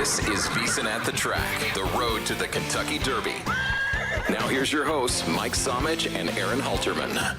This is VSiN at the Track, the road to the Kentucky Derby. Now here's your hosts, Mike Somich and Aaron Halterman.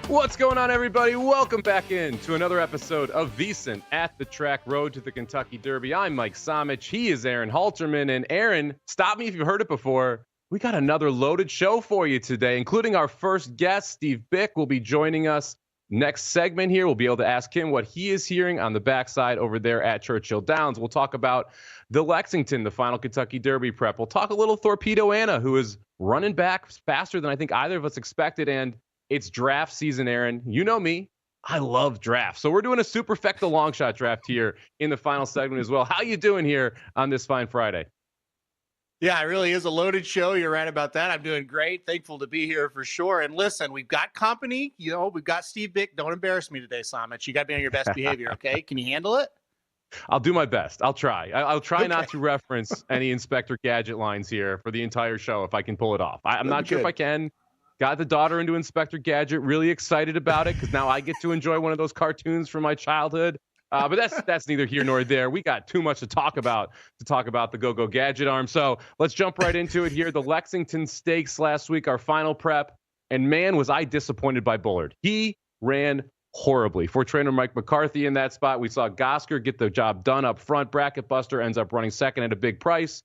What's going on, everybody? Welcome back in to another episode of VSiN at the Track, road to the Kentucky Derby. I'm Mike Somich. He is Aaron Halterman. And Aaron, stop me if you've heard it before. We got another loaded show for you today, including our first guest, Steve Bick, will be joining us next segment here. We'll be able to ask him what he is hearing on the backside over there at Churchill Downs. We'll talk about the Lexington, the final Kentucky Derby prep. We'll talk a little Thorpedo Anna, who is running back faster than I think either of us expected. And it's draft season, Aaron. You know me. I love drafts. So we're doing a Superfecta long shot draft here in the final segment as well. How you doing here on this fine Friday? Yeah, it really is a loaded show. You're right about that. I'm doing great. Thankful to be here for sure. And listen, we've got company. You know, we've got Steve Bick. Don't embarrass me today, Somich. You got to be on your best behavior, okay? Can you handle it? I'll do my best. I'll try. I'll try not to reference any Inspector Gadget lines here for the entire show if I can pull it off. I'm not sure if I can. Got the daughter into Inspector Gadget. Really excited about it because now I get to enjoy one of those cartoons from my childhood. But that's neither here nor there. We got too much to talk about the Go-Go Gadget arm. So let's jump right into it here. The Lexington Stakes last week, our final prep. And man, was I disappointed by Bullard. He ran horribly. For trainer Mike McCarthy in that spot, we saw Gosker get the job done up front. Bracket Buster ends up running second at a big price.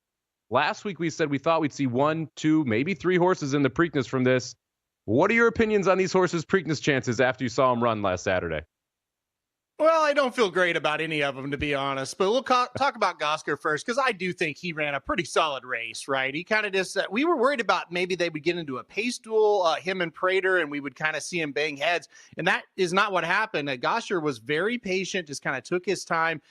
Last week we said we thought we'd see 1, 2, maybe 3 horses in the Preakness from this. What are your opinions on these horses' Preakness chances after you saw them run last Saturday? Well, I don't feel great about any of them, to be honest. But we'll talk about Gosker first, because I do think he ran a pretty solid race, right? He kind of just, we were worried about maybe they would get into a pace duel, him and Prater, and we would kind of see him bang heads. And that is not what happened. Gosker was very patient, just kind of took his time.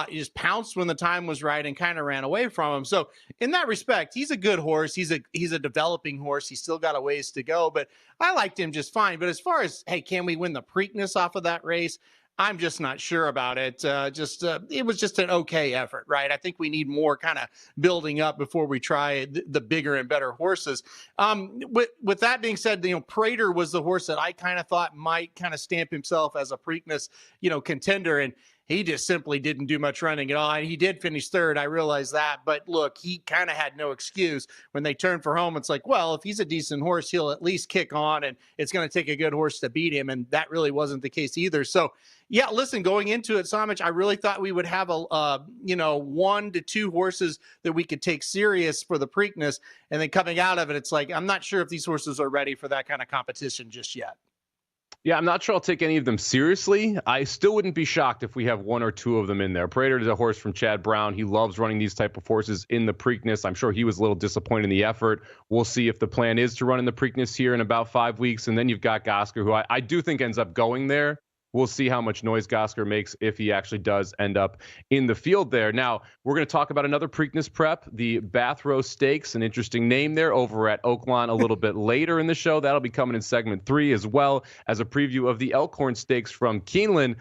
He just pounced when the time was right and kind of ran away from him. So in that respect, he's a good horse. He's a developing horse. He's still got a ways to go, but I liked him just fine. But as far as, hey, can we win the Preakness off of that race? I'm just not sure about it. It was just an okay effort, right? I think we need more kind of building up before we try the bigger and better horses. With that being said, Prater was the horse that I kind of thought might kind of stamp himself as a Preakness, contender. And he just simply didn't do much running at all. And he did finish third. I realize that. But look, he kind of had no excuse. When they turned for home, it's like, well, if he's a decent horse, he'll at least kick on, and it's going to take a good horse to beat him. And that really wasn't the case either. So, yeah, listen, going into it, Somich, I really thought we would have 1 to 2 horses that we could take serious for the Preakness. And then coming out of it, it's like, I'm not sure if these horses are ready for that kind of competition just yet. Yeah, I'm not sure I'll take any of them seriously. I still wouldn't be shocked if we have 1 or 2 of them in there. Prater is a horse from Chad Brown. He loves running these type of horses in the Preakness. I'm sure he was a little disappointed in the effort. We'll see if the plan is to run in the Preakness here in about 5 weeks. And then you've got Gosker, who I do think ends up going there. We'll see how much noise Gosker makes if he actually does end up in the field there. Now, we're going to talk about another Preakness prep, the Bathhouse Stakes, an interesting name there, over at Oaklawn a little bit later in the show. That'll be coming in segment 3, as well as a preview of the Elkhorn Stakes from Keeneland.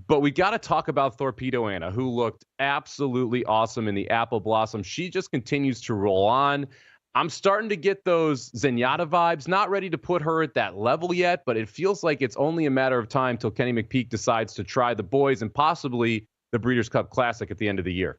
But we got to talk about Thorpedo Anna, who looked absolutely awesome in the Apple Blossom. She just continues to roll on. I'm starting to get those Zenyatta vibes. Not ready to put her at that level yet, but it feels like it's only a matter of time till Kenny McPeek decides to try the boys and possibly the Breeders' Cup Classic at the end of the year.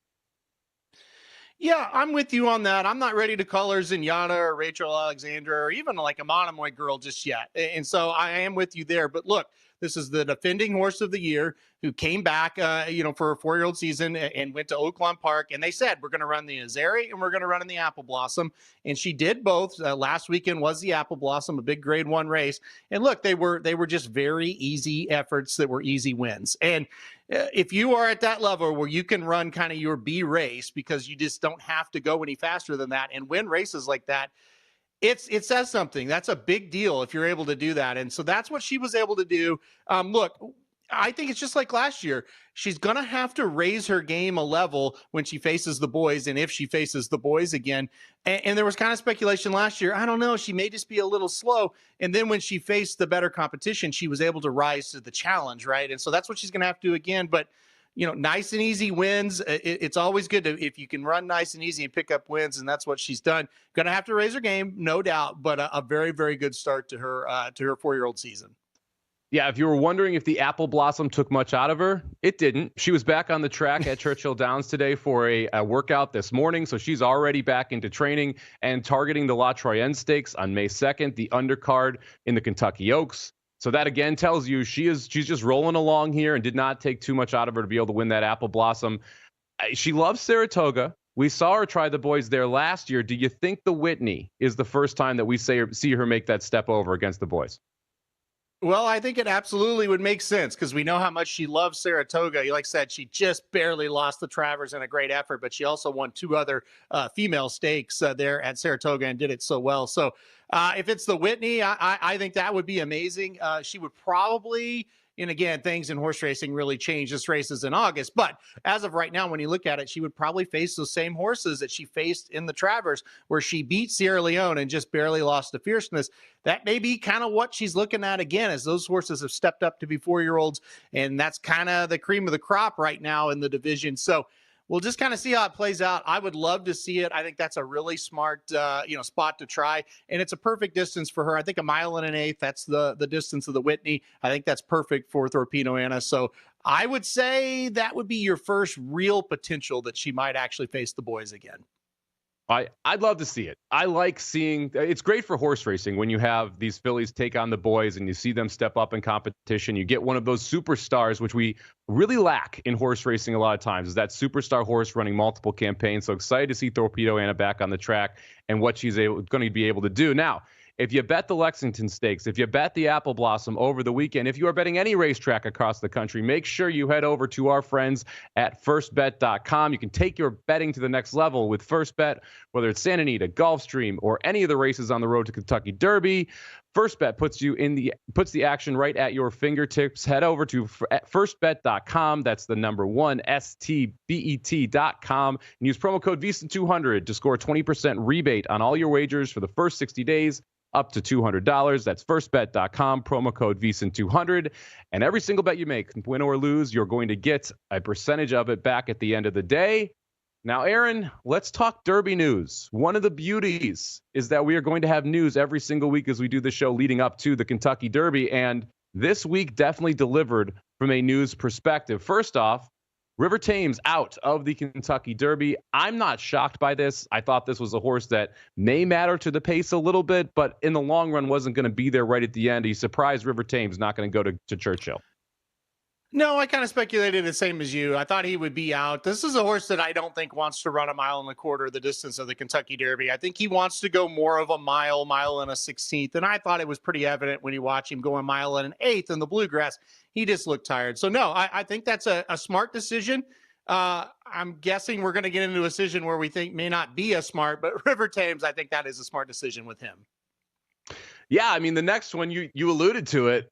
Yeah, I'm with you on that. I'm not ready to call her Zenyatta or Rachel Alexandra or even like a Monomoy girl just yet. And so I am with you there. But look, this is the defending horse of the year who came back, for a 4-year-old season and went to Oaklawn Park. And they said, we're going to run the Azeri and we're going to run in the Apple Blossom. And she did both. Last weekend was the Apple Blossom, a big grade 1 race. And look, they were just very easy efforts that were easy wins. And if you are at that level where you can run kind of your B race because you just don't have to go any faster than that and win races like that, it says something. That's a big deal if you're able to do that. And so that's what she was able to do. Look, I think it's just like last year. She's going to have to raise her game a level when she faces the boys, and if she faces the boys again. And there was kind of speculation last year. I don't know. She may just be a little slow. And then when she faced the better competition, she was able to rise to the challenge, right? And so that's what she's going to have to do again. But nice and easy wins. It's always good if you can run nice and easy and pick up wins, and that's what she's done. Going to have to raise her game, no doubt, but a very, very good start to her 4-year-old season. Yeah, if you were wondering if the apple blossom took much out of her, it didn't. She was back on the track at Churchill Downs today for a workout this morning, so she's already back into training and targeting the La Troyenne Stakes on May 2nd, the undercard in the Kentucky Oaks. So that again tells you she's just rolling along here and did not take too much out of her to be able to win that apple blossom. She loves Saratoga. We saw her try the boys there last year. Do you think the Whitney is the first time that we see her make that step over against the boys? Well, I think it absolutely would make sense because we know how much she loves Saratoga. Like I said, she just barely lost the Travers in a great effort, but she also won 2 other female stakes there at Saratoga and did it so well. So if it's the Whitney, I think that would be amazing. She would probably, and again, things in horse racing really change. This race is in August. But as of right now, when you look at it, she would probably face those same horses that she faced in the Travers, where she beat Sierra Leone and just barely lost to Fierceness. That may be kind of what she's looking at again, as those horses have stepped up to be 4-year-olds. And that's kind of the cream of the crop right now in the division. So we'll just kind of see how it plays out. I would love to see it. I think that's a really smart, spot to try. And it's a perfect distance for her. I think 1 1/8. That's the distance of the Whitney. I think that's perfect for Thorpedo Anna. So I would say that would be your first real potential that she might actually face the boys again. I'd love to see it. I like seeing, it's great for horse racing when you have these fillies take on the boys and you see them step up in competition. You get one of those superstars, which we really lack in horse racing a lot of times, is that superstar horse running multiple campaigns. So excited to see Thorpedo Anna back on the track and what she's going to be able to do. Now, if you bet the Lexington Stakes, if you bet the Apple Blossom over the weekend, if you are betting any racetrack across the country, make sure you head over to our friends at firstbet.com. You can take your betting to the next level with First Bet, whether it's Santa Anita, Gulfstream, or any of the races on the road to Kentucky Derby. First Bet puts the action right at your fingertips. Head over to firstbet.com. That's the number 1 STBET.com and use promo code VSiN200 to score a 20% rebate on all your wagers for the first 60 days. Up to $200. That's firstbet.com, promo code VSiN200. And every single bet you make, win or lose, you're going to get a percentage of it back at the end of the day. Now, Aaron, let's talk Derby news. One of the beauties is that we are going to have news every single week as we do the show leading up to the Kentucky Derby. And this week definitely delivered from a news perspective. First off, River Thames out of the Kentucky Derby. I'm not shocked by this. I thought this was a horse that may matter to the pace a little bit, but in the long run wasn't going to be there right at the end. He surprised River Thames not going to go to Churchill. No, I kind of speculated the same as you. I thought he would be out. This is a horse that I don't think wants to run 1.25 miles the distance of the Kentucky Derby. I think he wants to go more of a mile and a 16th. And I thought it was pretty evident when you watch him go 1.125 miles in the Bluegrass. He just looked tired. So no, I think that's a smart decision. I'm guessing we're going to get into a decision where we think may not be as smart, but River Thames, I think that is a smart decision with him. Yeah, I mean, the next one, you alluded to it.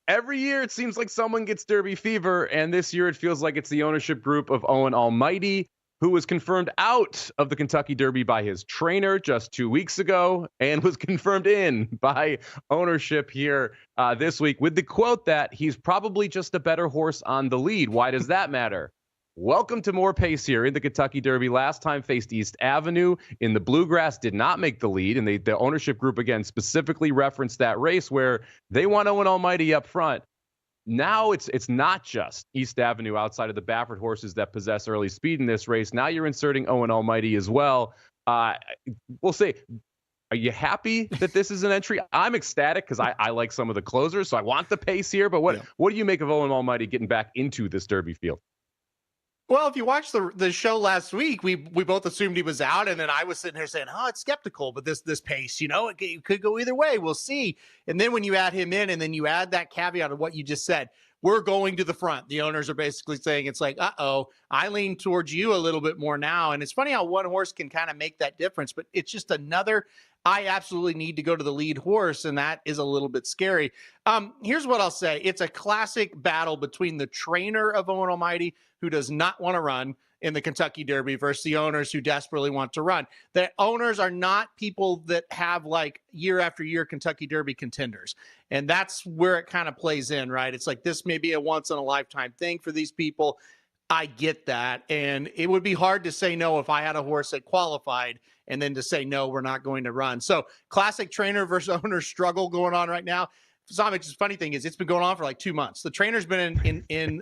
Every year, it seems like someone gets Derby fever, and this year it feels like it's the ownership group of Owen Almighty, who was confirmed out of the Kentucky Derby by his trainer just 2 weeks ago and was confirmed in by ownership here this week with the quote that he's probably just a better horse on the lead. Why does that matter? Welcome to more pace here in the Kentucky Derby. Last time faced East Avenue in the Bluegrass, did not make the lead. And the ownership group, again, specifically referenced that race where they want Owen Almighty up front. Now it's not just East Avenue outside of the Baffert horses that possess early speed in this race. Now you're inserting Owen Almighty as well. We'll say, are you happy that this is an entry? I'm ecstatic because I like some of the closers, so I want the pace here. But what do you make of Owen Almighty getting back into this Derby field? Well, if you watched the show last week, we both assumed he was out, and then I was sitting here saying, "Oh, it's skeptical, but this pace, it could go either way. We'll see." And then when you add him in, and then you add that caveat of what you just said, we're going to the front. The owners are basically saying it's like, I lean towards you a little bit more now. And it's funny how one horse can kind of make that difference, but it's just another. I absolutely need to go to the lead horse, and that is a little bit scary. Here's what I'll say. It's a classic battle between the trainer of Owen Almighty, who does not want to run in the Kentucky Derby, versus the owners who desperately want to run. The owners are not people that have like year after year Kentucky Derby contenders. And that's where it kind of plays in, right? It's like this may be a once in a lifetime thing for these people. I get that. And it would be hard to say no if I had a horse that qualified and then to say, no, we're not going to run. So classic trainer versus owner struggle going on right now. Samich's funny thing is it's been going on for like 2 months. The trainer's been in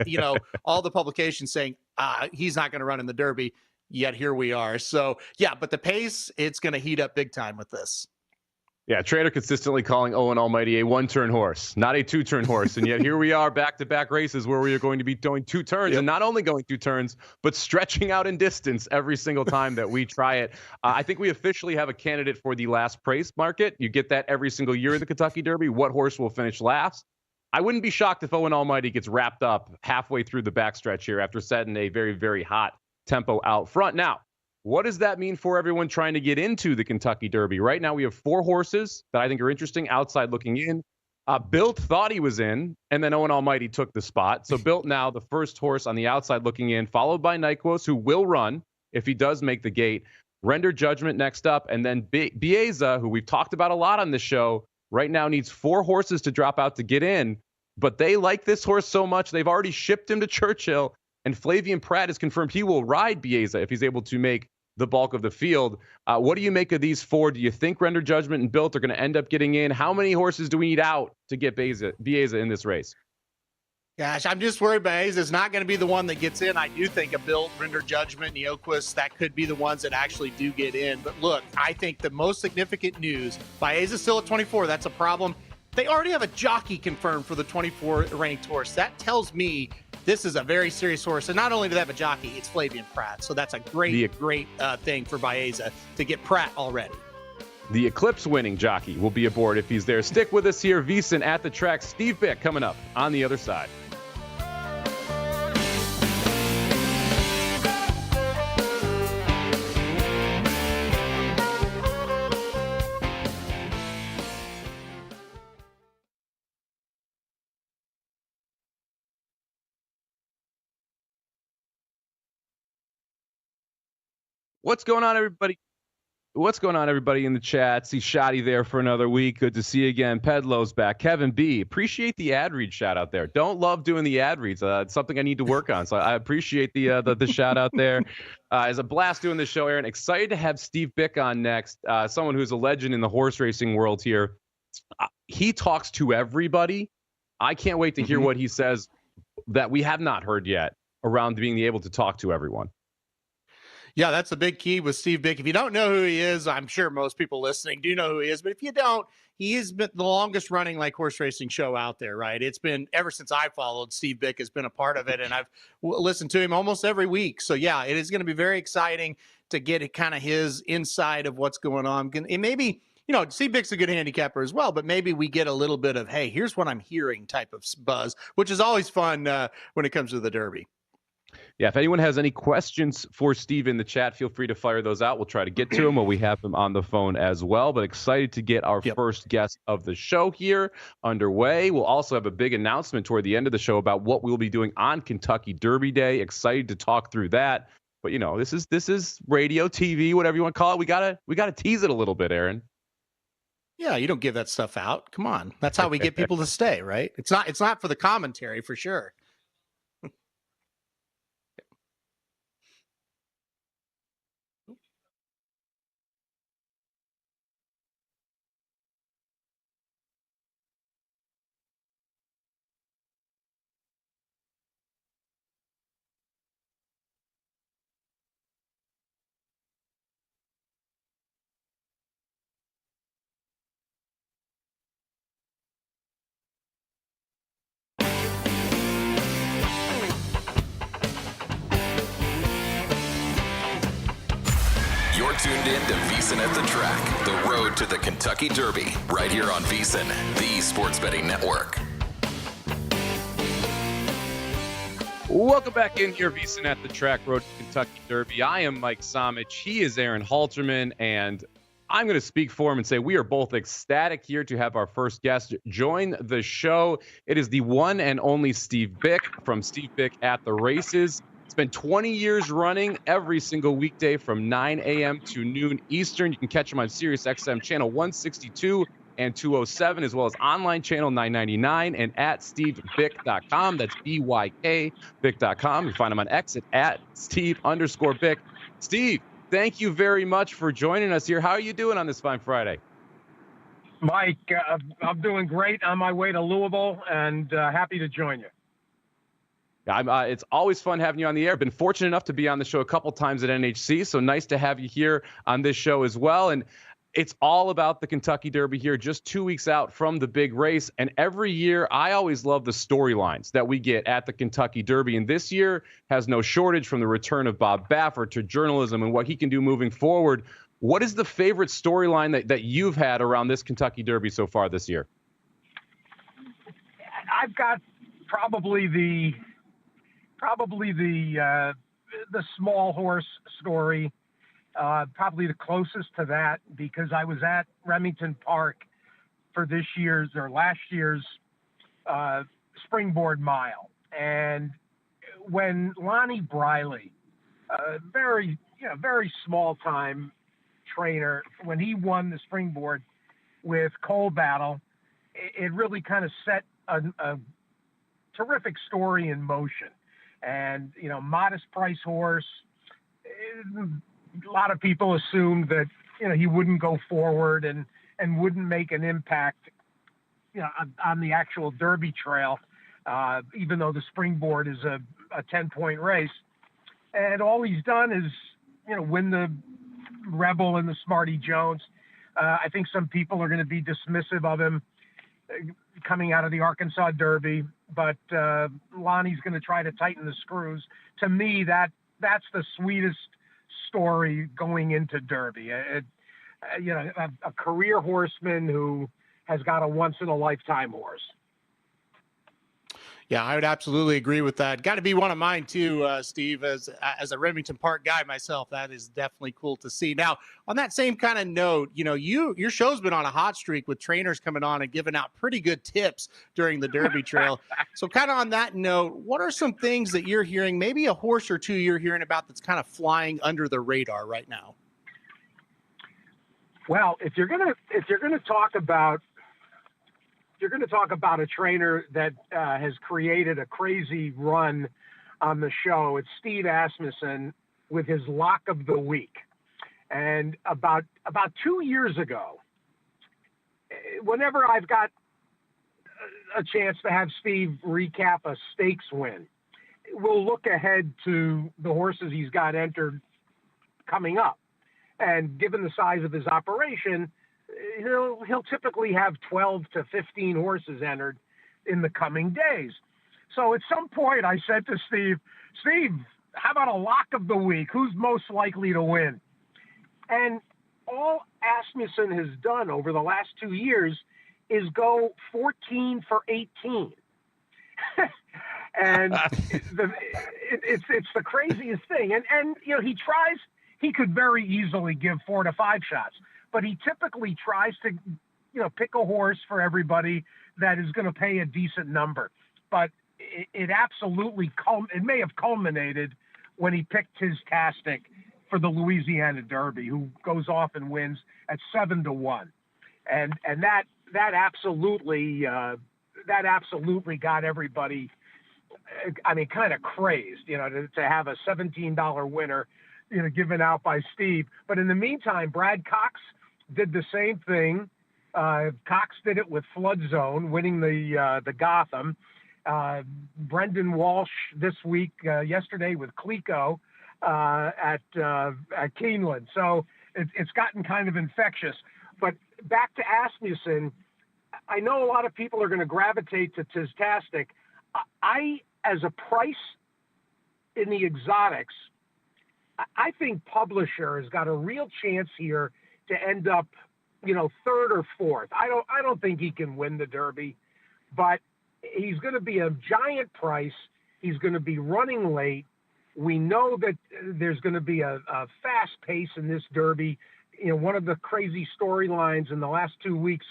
all the publications saying he's not going to run in the Derby, yet here we are. So yeah, but the pace, it's going to heat up big time with this. Yeah, trainer consistently calling Owen Almighty a one-turn horse, not a two-turn horse. And yet here we are, back-to-back races where we are going to be doing 2 turns, and not only going 2 turns, but stretching out in distance every single time that we try it. I think we officially have a candidate for the last price market. You get that every single year in the Kentucky Derby. What horse will finish last? I wouldn't be shocked if Owen Almighty gets wrapped up halfway through the backstretch here after setting a very, very hot tempo out front. Now, what does that mean for everyone trying to get into the Kentucky Derby? Right now, we have 4 horses that I think are interesting outside looking in. Built thought he was in, and then Owen Almighty took the spot. So Built now the first horse on the outside looking in, followed by Nyquist, who will run if he does make the gate. Render Judgment next up, and then Bieza, who we've talked about a lot on this show, right now needs 4 horses to drop out to get in. But they like this horse so much, they've already shipped him to Churchill, and Flavian Pratt has confirmed he will ride Bieza if he's able to make the bulk of the field. What do you make of these 4? Do you think Render Judgment and Built are going to end up getting in? How many horses do we need out to get Bieza in this race? Gosh, I'm just worried Bieza is not going to be the one that gets in. I do think a Built, Render Judgment, Nyquist, that could be the ones that actually do get in. But look, I think the most significant news, Bieza still at 24. That's a problem. They already have a jockey confirmed for the 24 ranked horse. That tells me this is a very serious horse. And not only do they have a jockey, it's Flavian Pratt. So that's a great thing for Bieza to get Pratt already. The Eclipse winning jockey will be aboard if he's there. Stick with us here. VSiN at the track. Steve Bick coming up on the other side. What's going on, everybody? What's going on, everybody in the chat? See Shoddy there for another week. Good to see you again. Pedlo's back. Kevin B, appreciate the ad read shout out there. Don't love doing the ad reads. It's something I need to work on. So I appreciate the shout out there. It's a blast doing this show, Aaron. Excited to have Steve Bick on next. Someone who's a legend in the horse racing world here. He talks to everybody. I can't wait to hear what he says that we have not heard yet around being able to talk to everyone. Yeah, that's a big key with Steve Bick. If you don't know who he is, I'm sure most people listening do know who he is. But if you don't, he has been the longest running horse racing show out there, right? It's been ever since I followed, Steve Bick has been a part of it, and I've listened to him almost every week. So yeah, it is going to be very exciting to get kind of his insight of what's going on. And maybe, Steve Bick's a good handicapper as well, but maybe we get a little bit of, hey, here's what I'm hearing type of buzz, which is always fun when it comes to the Derby. Yeah, if anyone has any questions for Steve in the chat, feel free to fire those out. We'll try to get to them while we have them on the phone as well. But excited to get our first guest of the show here underway. We'll also have a big announcement toward the end of the show about what we'll be doing on Kentucky Derby Day. Excited to talk through that. But this is radio, TV, whatever you want to call it. We gotta tease it a little bit, Aaron. Yeah, you don't give that stuff out. Come on, that's how we get people to stay, right? It's not for the commentary for sure. You're tuned in to VSiN at the Track, the road to the Kentucky Derby, right here on VSiN, the sports betting network. Welcome back in here, VSiN at the Track, road to Kentucky Derby. I am Mike Samich. He is Aaron Halterman, and I'm going to speak for him and say we are both ecstatic here to have our first guest join the show. It is the one and only Steve Bick from Steve Bick at the Races. It's been 20 years running every single weekday from 9 a.m. to noon Eastern. You can catch him on Sirius XM channel 162 and 207, as well as online channel 999 and at stevebick.com. That's BYK Bick.com. You find him on X at Steve_Bick. Steve, thank you very much for joining us here. How are you doing on this fine Friday? Mike, I'm doing great on my way to Louisville, and happy to join you. It's always fun having you on the air. Been fortunate enough to be on the show a couple times at NHC, so nice to have you here on this show as well. And it's all about the Kentucky Derby here, just 2 weeks out from the big race. And every year, I always love the storylines that we get at the Kentucky Derby. And this year has no shortage, from the return of Bob Baffert to journalism and what he can do moving forward. What is the favorite storyline that you've had around this Kentucky Derby so far this year? I've got probably the small horse story, probably the closest to that, because I was at Remington Park for last year's Springboard Mile. And when Lonnie Briley, very small time trainer, when he won the Springboard with Coal Battle, it really kind of set a terrific story in motion. And, modest price horse. A lot of people assumed that, he wouldn't go forward and wouldn't make an impact, on the actual Derby trail, even though the Springboard is a 10-point race. And all he's done is, win the Rebel and the Smarty Jones. I think some people are going to be dismissive of him coming out of the Arkansas Derby, but Lonnie's going to try to tighten the screws. To me, that's the sweetest story going into Derby. A career horseman who has got a once-in-a-lifetime horse. Yeah, I would absolutely agree with that. Got to be one of mine too, Steve. As a Remington Park guy myself, that is definitely cool to see. Now, on that same kind of note, your show's been on a hot streak with trainers coming on and giving out pretty good tips during the Derby Trail. So, kind of on that note, what are some things that you're hearing? Maybe a horse or two you're hearing about that's kind of flying under the radar right now. Well, if you're gonna talk about a trainer that has created a crazy run on the show, it's Steve Asmussen with his Lock of the Week. And about 2 years ago, whenever I've got a chance to have Steve recap a stakes win, we'll look ahead to the horses he's got entered coming up. And given the size of his operation, he'll typically have 12 to 15 horses entered in the coming days. So at some point I said to Steve, how about a lock of the week? Who's most likely to win? And all Asmussen has done over the last 2 years is go 14 for 18. And it's the craziest thing. And he could very easily give 4 to 5 shots, but he typically tries to, pick a horse for everybody that is going to pay a decent number. But it absolutely it may have culminated when he picked his Tastic for the Louisiana Derby, who goes off and wins at 7-1, and that absolutely got everybody, kind of crazed, to have a $17 winner, given out by Steve. But in the meantime, Brad Cox did the same thing. Cox did it with Flood Zone, winning the Gotham. Brendan Walsh this week, yesterday with Clico at Keeneland. So it's gotten kind of infectious. But back to Asmussen, I know a lot of people are going to gravitate to Tistastic. I, as a price in the exotics, I think Publisher has got a real chance here to end up, third or fourth. I don't think he can win the Derby, but he's going to be a giant price. He's going to be running late. We know that there's going to be a fast pace in this Derby. One of the crazy storylines in the last 2 weeks,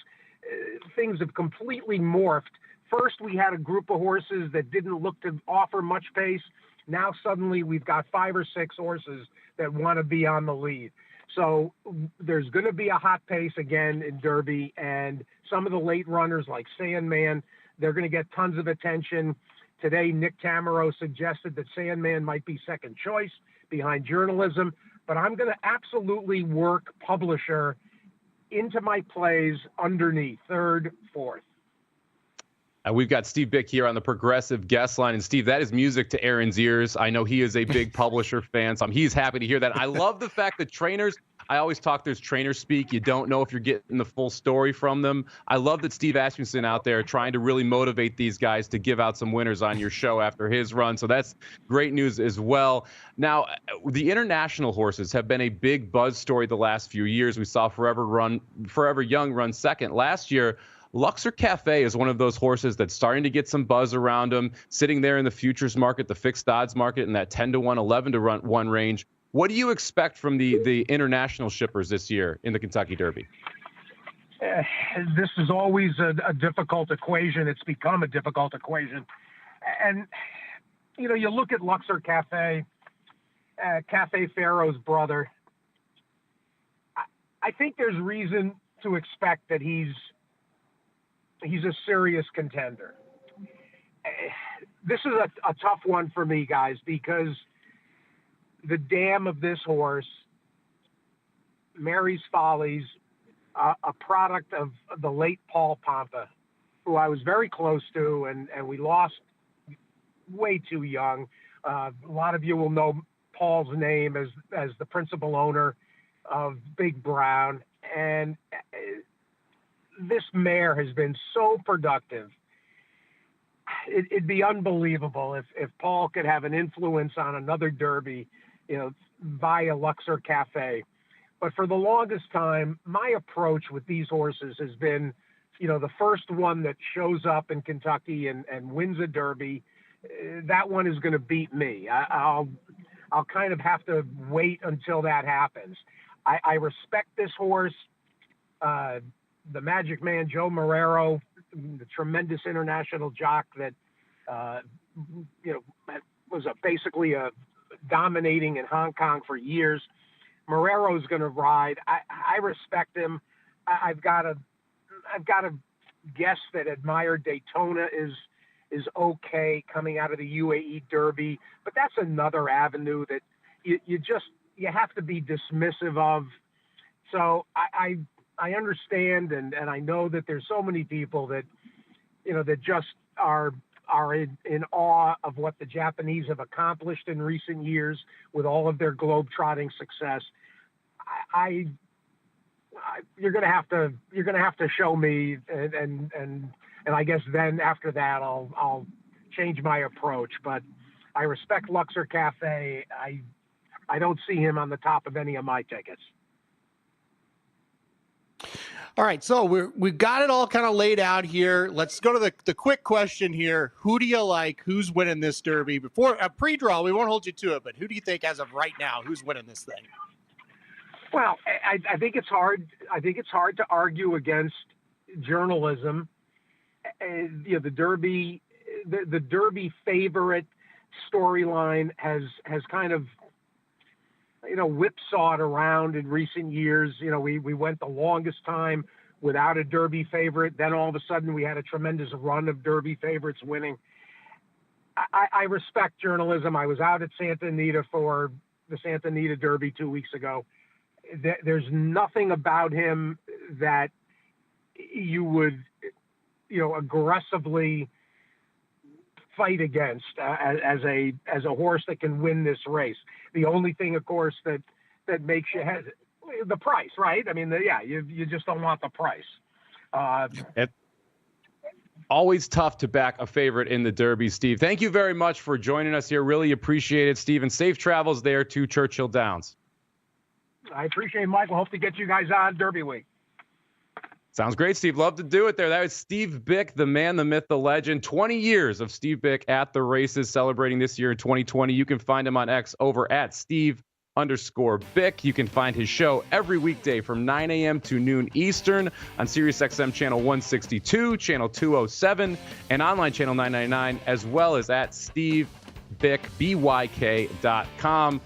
things have completely morphed. First, we had a group of horses that didn't look to offer much pace. Now suddenly we've got 5 or 6 horses that want to be on the lead. So there's going to be a hot pace again in Derby, and some of the late runners like Sandman, they're going to get tons of attention. Today, Nick Tamaro suggested that Sandman might be second choice behind Journalism, but I'm going to absolutely work Publisher into my plays underneath, third, fourth. We've got Steve Bick here on the Progressive guest line. And Steve, that is music to Aaron's ears. I know he is a big publisher fan, so he's happy to hear that. I love the fact that trainers, I always talk, there's trainer speak. You don't know if you're getting the full story from them. I love that Steve Asmussen out there trying to really motivate these guys to give out some winners on your show after his run. So that's great news as well. Now, the international horses have been a big buzz story the last few years. We saw Forever Young run second last year. Luxor Cafe is one of those horses that's starting to get some buzz around him, sitting there in the futures market, the fixed odds market, in that 10-1, 11-1 range. What do you expect from the international shippers this year in the Kentucky Derby? This is always a difficult equation. It's become a difficult equation. And, you know, you look at Luxor Cafe, Cafe Pharaoh's brother. I think there's reason to expect that he's a serious contender. This is a tough one for me, guys, because the dam of this horse, Mary's Follies, a product of the late Paul Pompa, who I was very close to, and we lost way too young. A lot of you will know Paul's name as the principal owner of Big Brown, and this mare has been so productive. It'd be unbelievable if Paul could have an influence on another Derby, you know, via Luxor Cafe. But for the longest time, my approach with these horses has been, you know, the first one that shows up in Kentucky and wins a Derby, that one is going to beat me. I'll kind of have to wait until that happens. I respect this horse. The Magic Man, Joe Marrero, the tremendous international jock that, you know, was basically dominating in Hong Kong for years. Marrero's going to ride. I respect him. I've got to guess that Admire Daytona is okay coming out of the UAE Derby, but that's another avenue that you have to be dismissive of. So I understand, and I know that there's so many people that, you know, that just are in awe of what the Japanese have accomplished in recent years with all of their globe-trotting success. You're gonna have to show me, and I guess then after that I'll change my approach. But I respect Luxor Cafe. I don't see him on the top of any of my tickets. All right, so we've got it all kind of laid out here. Let's go to the quick question here. Who do you like? Who's winning this Derby? Before a pre-draw, we won't hold you to it, but who do you think as of right now, who's winning this thing? Well, I think it's hard. I think it's hard to argue against journalism. You know, the Derby favorite storyline has kind of, you know, whipsawed around in recent years. You know, we went the longest time without a Derby favorite. Then all of a sudden we had a tremendous run of Derby favorites winning. I respect journalism. I was out at Santa Anita for the Santa Anita Derby 2 weeks ago. There's nothing about him that you would, you know, aggressively fight against as a horse that can win this race. The only thing, of course, that makes you hesitate, the price, right? I mean, you just don't want the price. It's always tough to back a favorite in the Derby, Steve. Thank you very much for joining us here. Really appreciate it, Steve, and safe travels there to Churchill Downs. I appreciate it, Michael. Hope to get you guys on Derby week. Sounds great, Steve. Love to do it there. That was Steve Bick, the man, the myth, the legend. 20 years of Steve Bick at the races, celebrating this year in 2020. You can find him on X over at Steve_Bick. You can find his show every weekday from 9 a.m. to noon Eastern on SiriusXM channel 162, channel 207, and online channel 999, as well as at SteveByk.com.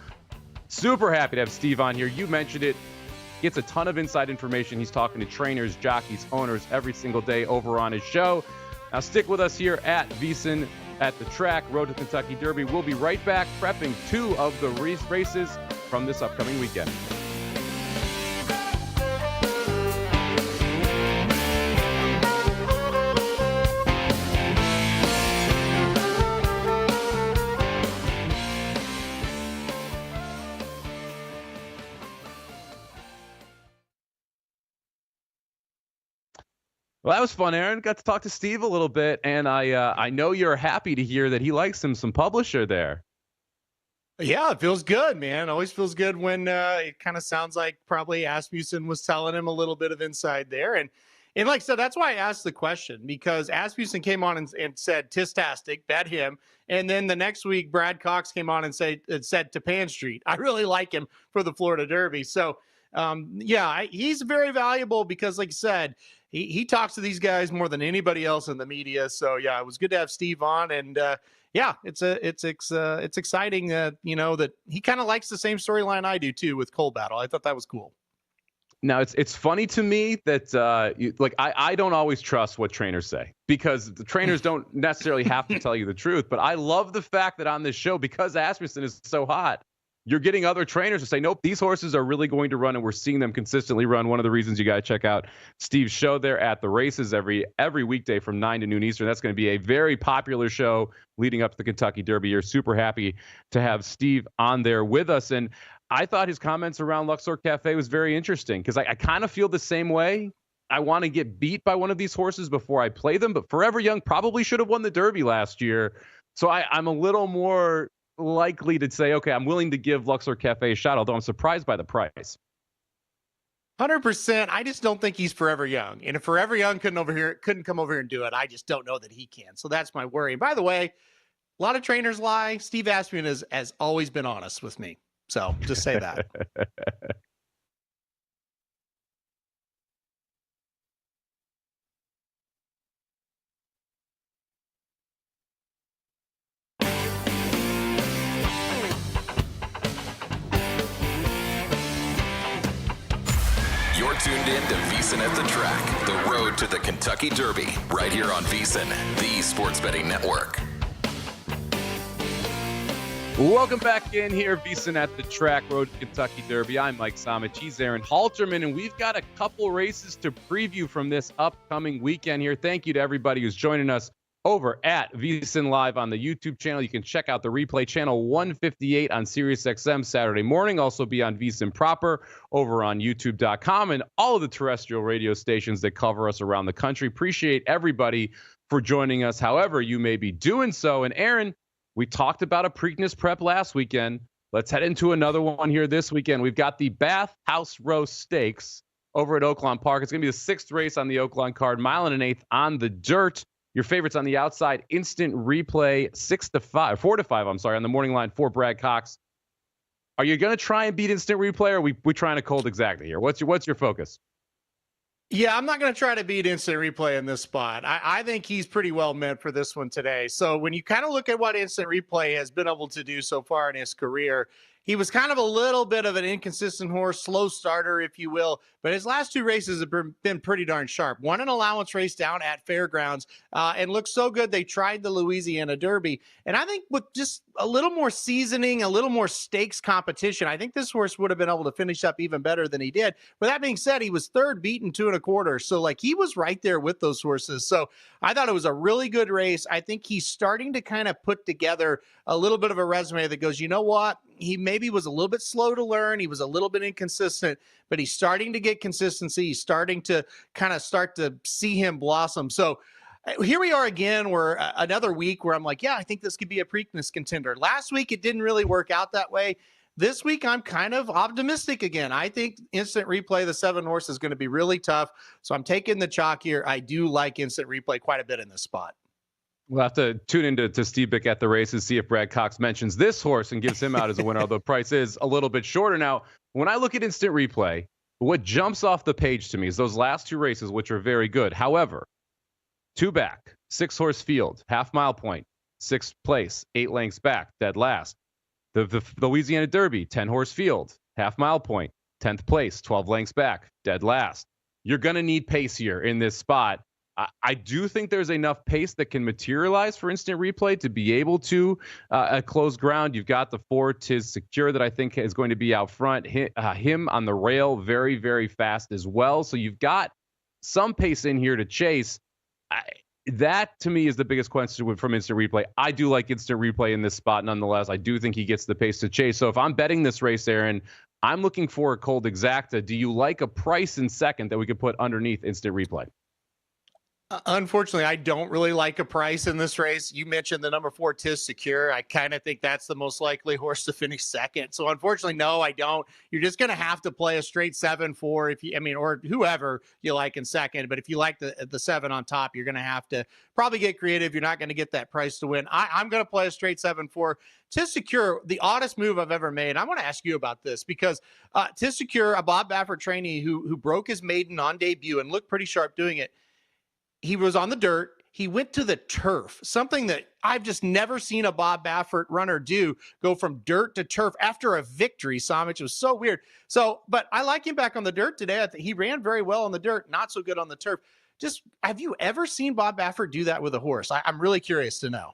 Super happy to have Steve on here. You mentioned it. Gets a ton of inside information. He's talking to trainers, jockeys, owners every single day over on his show. Now stick with us here at VSiN at the track, Road to Kentucky Derby. We'll be right back prepping two of the races from this upcoming weekend. Well, that was fun, Aaron. Got to talk to Steve a little bit, and I know you're happy to hear that he likes him some publisher there. Yeah, it feels good, man. Always feels good when it kind of sounds like probably Asmussen was telling him a little bit of inside there. And like I said, that's why I asked the question, because Asmussen came on and said, "Tistastic, bet him." And then the next week, Brad Cox came on and said to Pan Street, "I really like him for the Florida Derby." So, he's very valuable because, like I said, he talks to these guys more than anybody else in the media. So, yeah, it was good to have Steve on. And, it's exciting, that he kind of likes the same storyline I do, too, with Cold Battle. I thought that was cool. Now, it's funny to me that I don't always trust what trainers say, because the trainers don't necessarily have to tell you the truth. But I love the fact that on this show, because Asmussen is so hot, you're getting other trainers to say, nope, these horses are really going to run, and we're seeing them consistently run. One of the reasons you got to check out Steve's show there at the races every weekday from 9 to noon Eastern. That's going to be a very popular show leading up to the Kentucky Derby. You're super happy to have Steve on there with us. And I thought his comments around Luxor Cafe was very interesting, because I kind of feel the same way. I want to get beat by one of these horses before I play them, but Forever Young probably should have won the Derby last year. So I'm a little more likely to say, okay, I'm willing to give Luxor Cafe a shot, although I'm surprised by the price. 100%. I just don't think he's Forever Young. And if Forever Young couldn't come over here and do it, I just don't know that he can. So that's my worry. And by the way, a lot of trainers lie. Steve Asmussen has always been honest with me. So just say that. You're tuned in to VSiN at the Track, the road to the Kentucky Derby, right here on VSiN, the sports betting network. Welcome back in here, VSiN at the Track, road to Kentucky Derby. I'm Mike Somich. He's Aaron Halterman, and we've got a couple races to preview from this upcoming weekend here. Thank you to everybody who's joining us over at VSiN Live on the YouTube channel. You can check out the replay, channel 158 on SiriusXM Saturday morning. Also be on VSiN proper over on YouTube.com and all of the terrestrial radio stations that cover us around the country. Appreciate everybody for joining us, however you may be doing so. And Aaron, we talked about a Preakness prep last weekend. Let's head into another one here this weekend. We've got the Bathhouse Stakes over at Oaklawn Park. It's going to be the 6th race on the Oaklawn card, 1 1/8 on the dirt. Your favorites on the outside, Instant Replay, 4 to 5, on the morning line for Brad Cox. Are you going to try and beat Instant Replay, or are we trying to cold exactly here? What's your focus? Yeah, I'm not going to try to beat Instant Replay in this spot. I think he's pretty well meant for this one today. So when you kind of look at what Instant Replay has been able to do so far in his career, he was kind of a little bit of an inconsistent horse, slow starter, if you will. But his last 2 races have been pretty darn sharp. Won an allowance race down at Fairgrounds and looked so good they tried the Louisiana Derby. And I think with just a little more seasoning, a little more stakes competition, I think this horse would have been able to finish up even better than he did. But that being said, he was 3rd, beaten 2 1/4. So he was right there with those horses. So I thought it was a really good race. I think he's starting to kind of put together a little bit of a resume that goes, you know what? He maybe was a little bit slow to learn. He was a little bit inconsistent, but he's starting to get consistency. He's starting to start to see him blossom. So here we are again, where another week where I'm like, yeah, I think this could be a Preakness contender. Last week, it didn't really work out that way. This week, I'm kind of optimistic again. I think Instant Replay, the 7 horse, is going to be really tough. So I'm taking the chalk here. I do like Instant Replay quite a bit in this spot. We'll have to tune into Steve Bick at the races, see if Brad Cox mentions this horse and gives him out as a winner, although price is a little bit shorter. Now, when I look at Instant Replay, what jumps off the page to me is those last 2 races, which are very good. However, 2 back, 6-horse field, half-mile point, 6th place, 8 lengths back, dead last. The Louisiana Derby, 10-horse field, half-mile point, 10th place, 12 lengths back, dead last. You're going to need pace here in this spot. I do think there's enough pace that can materialize for Instant Replay to be able to close ground. You've got the 4 Tis Secure that I think is going to be out front. Him on the rail, very, very fast as well. So you've got some pace in here to chase. That, to me, is the biggest question from Instant Replay. I do like Instant Replay in this spot nonetheless. I do think he gets the pace to chase. So if I'm betting this race, Aaron, I'm looking for a cold exacta. Do you like a price in second that we could put underneath Instant Replay? Unfortunately, I don't really like a price in this race. You mentioned the number 4 Tis Secure. I kind of think that's the most likely horse to finish second. So unfortunately, no, I don't. You're just going to have to play a straight 7-4 if you, I mean, or whoever you like in second. But if you like the 7 on top, you're going to have to probably get creative. You're not going to get that price to win. I'm going to play a straight 7-4. Tis Secure, the oddest move I've ever made. I want to ask you about this because Tis Secure, a Bob Baffert trainee who broke his maiden on debut and looked pretty sharp doing it. He was on the dirt. He went to the turf, something that I've just never seen a Bob Baffert runner do, go from dirt to turf after a victory, Samich. It was so weird. So, but I like him back on the dirt today. I think he ran very well on the dirt, not so good on the turf. Just, have you ever seen Bob Baffert do that with a horse? I'm really curious to know.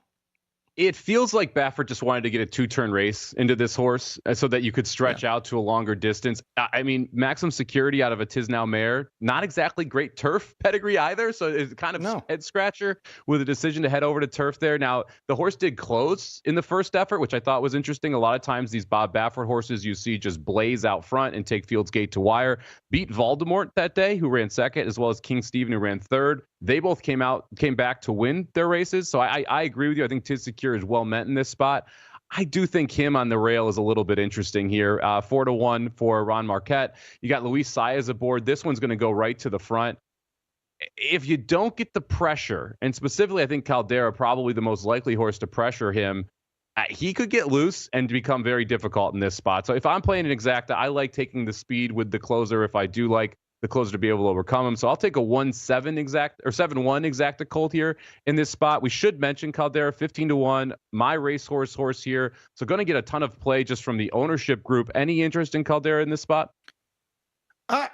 It feels like Baffert just wanted to get a 2-turn race into this horse so that you could stretch out to a longer distance. I mean, maximum security out of a Tis Now mare, not exactly great turf pedigree either. So it's kind of head scratcher with a decision to head over to turf there. Now, the horse did close in the first effort, which I thought was interesting. A lot of times these Bob Baffert horses you see just blaze out front and take field's gate to wire. Beat Voldemort that day, who ran second, as well as King Stephen, who ran third. They both came back to win their races. So I agree with you. I think Tis Secure is well met in this spot. I do think him on the rail is a little bit interesting here. 4-1 for Ron Marquette. You got Luis Saez aboard. This one's going to go right to the front. If you don't get the pressure, and specifically I think Caldera, probably the most likely horse to pressure him, he could get loose and become very difficult in this spot. So if I'm playing an exacta, I like taking the speed with the closer if I do like the closer to be able to overcome him. So I'll take a 1-7 exact or 7-1 exacta colt here in this spot. We should mention Caldera 15-1, my racehorse horse here. So going to get a ton of play just from the ownership group. Any interest in Caldera in this spot?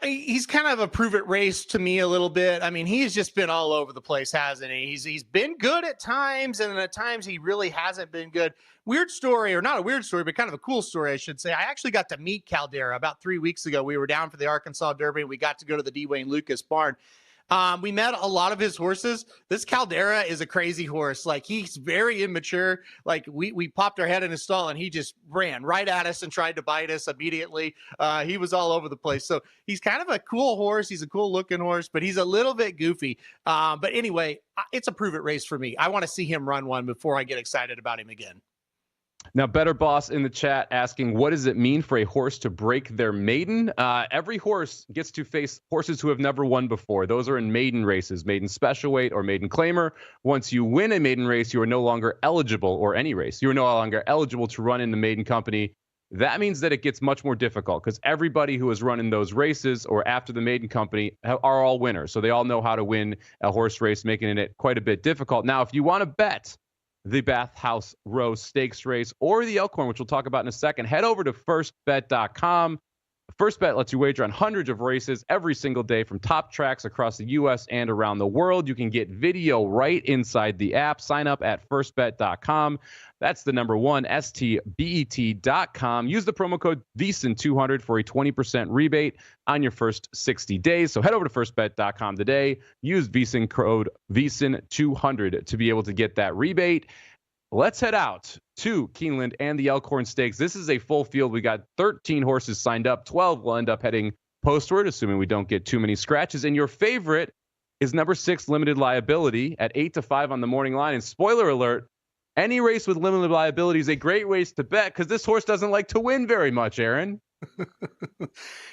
He's kind of a prove it race to me a little bit. I mean, he's just been all over the place, hasn't he? He's been good at times, and at times he really hasn't been good. Weird story, or not a weird story, but kind of a cool story, I should say. I actually got to meet Caldera about 3 weeks ago. We were down for the Arkansas Derby, and we got to go to the D. Wayne Lucas barn. We met a lot of his horses. This Caldera is a crazy horse. Like, he's very immature. Like, we popped our head in his stall and he just ran right at us and tried to bite us immediately. He was all over the place. So he's kind of a cool horse. He's a cool looking horse, but he's a little bit goofy. But anyway, it's a prove it race for me. I want to see him run one before I get excited about him again. Now, Better Boss in the chat asking, what does it mean for a horse to break their maiden? Every horse gets to face horses who have never won before. Those are in maiden races, maiden special weight or maiden claimer. Once you win a maiden race, you are no longer eligible, or any race, you are no longer eligible to run in the maiden company. That means that it gets much more difficult because everybody who has run in those races or after the maiden company are all winners. So they all know how to win a horse race, making it quite a bit difficult. Now, if you want to bet the Bathhouse Row Stakes race or the Elkhorn, which we'll talk about in a second, head over to firstbet.com. First Bet lets you wager on hundreds of races every single day from top tracks across the U.S. and around the world. You can get video right inside the app. Sign up at firstbet.com. That's the number one, STBET.com. Use the promo code VSiN200 for a 20% rebate on your first 60 days. So head over to firstbet.com today. Use VSiN code VSiN200 to be able to get that rebate. Let's head out to Keeneland and the Elkhorn Stakes. This is a full field. We got 13 horses signed up. 12 will end up heading postward, assuming we don't get too many scratches. And your favorite is number 6, Limited Liability, at 8-5 on the morning line. And spoiler alert, any race with limited liability is a great race to bet because this horse doesn't like to win very much, Aaron.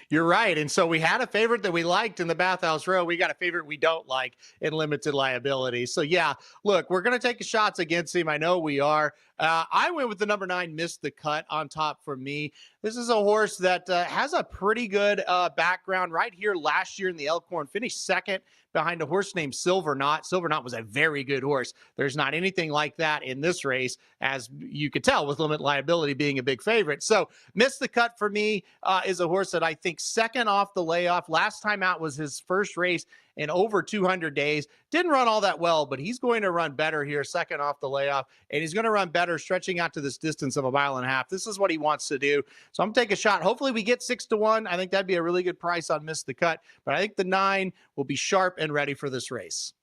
You're right. And so we had a favorite that we liked in the Bathhouse Row. We got a favorite we don't like in Limited Liability. So, yeah, look, we're going to take shots against him. I know we are. I went with the number 9, Missed the Cut, on top for me. This is a horse that has a pretty good background right here last year in the Elkhorn. Finished second behind a horse named Silver Knot. Silver Knot was a very good horse. There's not anything like that in this race, as you could tell with Limited Liability being a big favorite. So Missed the Cut for me is a horse that I think second off the layoff. Last time out was his first race in over 200 days. Didn't run all that well, but he's going to run better here, second off the layoff, and he's going to run better stretching out to this distance of 1.5 miles. This is what he wants to do. So I'm taking a shot. Hopefully we get 6-1. I think that'd be a really good price on Missed the Cut, but I think the 9 will be sharp and ready for this race.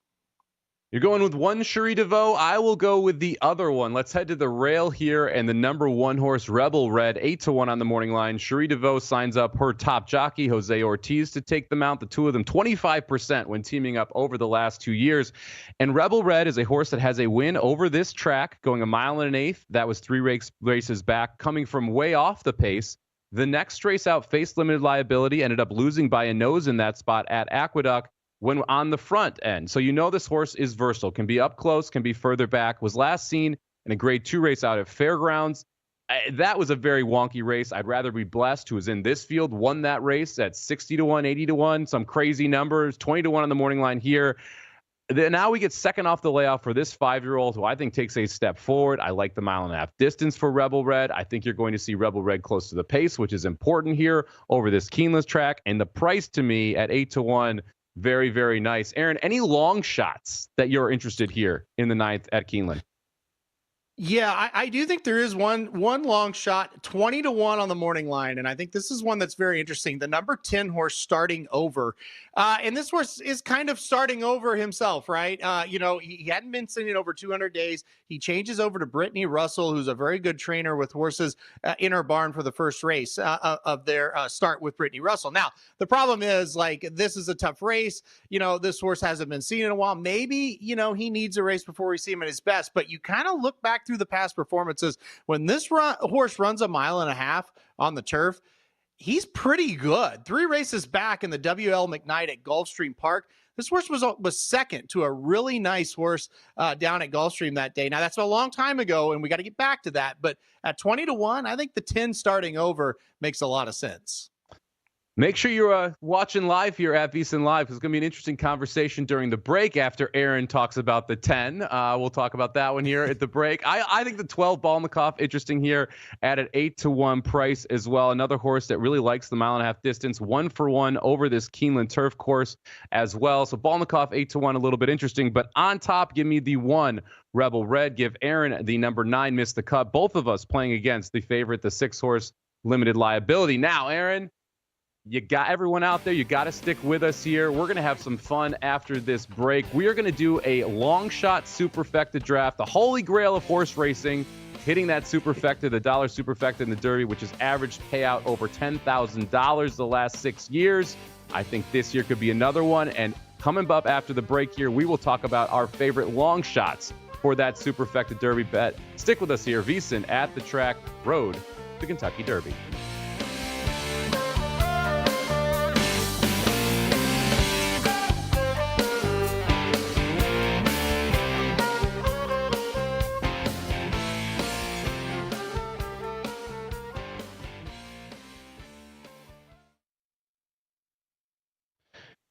You're going with one Cherie DeVaux. I will go with the other one. Let's head to the rail here, and the number 1 horse, Rebel Red, 8-1 on the morning line. Cherie DeVaux signs up her top jockey, Jose Ortiz, to take the mount. The two of them, 25% when teaming up over the last 2 years. And Rebel Red is a horse that has a win over this track, going 1.125 miles. That was 3 races back, coming from way off the pace. The next race out faced limited liability, ended up losing by a nose in that spot at Aqueduct when on the front end. So you know this horse is versatile, can be up close, can be further back, was last seen in a grade 2 race out at Fairgrounds. That was a very wonky race. I'd rather be Blessed, who was in this field, won that race at 60-1, 80-1, some crazy numbers, 20-1 on the morning line here. Now we get second off the layoff for this 5-year-old, who I think takes a step forward. I like the 1.5 mile distance for Rebel Red. I think you're going to see Rebel Red close to the pace, which is important here over this Keeneland track. And the price to me at 8-1, very, very nice. Aaron, any long shots that you're interested here in the 9th at Keeneland? Yeah, I do think there is one long shot, 20-1 on the morning line. And I think this is one that's very interesting. The number 10 horse, Starting Over. And this horse is kind of starting over himself, right? He hadn't been sitting over 200 days. He changes over to Brittany Russell, who's a very good trainer with horses in her barn for the first race of their start with Brittany Russell. Now, the problem is, this is a tough race. This horse hasn't been seen in a while. Maybe, he needs a race before we see him at his best. But you kind of look back through the past performances. When this horse runs 1.5 miles on the turf, he's pretty good. 3 races back in the WL McKnight at Gulfstream Park, this horse was second to a really nice horse down at Gulfstream that day. Now, that's a long time ago, and we got to get back to that. But at 20-1, I think the 10 Starting Over makes a lot of sense. Make sure you're watching live here at VSiN Live, because it's going to be an interesting conversation during the break after Aaron talks about the 10. We'll talk about that one here at the break. I think the 12 Balnikov, interesting here at an 8-1 price as well. Another horse that really likes the 1.5 mile distance, 1-for-1 over this Keeneland turf course as well. So Balnikov, 8-1, a little bit interesting. But on top, give me the 1 Rebel Red. Give Aaron the number 9 Miss the Cut. Both of us playing against the favorite, the 6 horse limited liability. Now, Aaron, you got everyone out there. You got to stick with us here. We're going to have some fun after this break. We are going to do a long shot Superfecta draft, the holy grail of horse racing, hitting that Superfecta, the dollar Superfecta in the Derby, which has averaged payout over $10,000 the last 6 years. I think this year could be another one. And coming up after the break here, we will talk about our favorite long shots for that Superfecta Derby bet. Stick with us here. VSiN at the track, road to Kentucky Derby.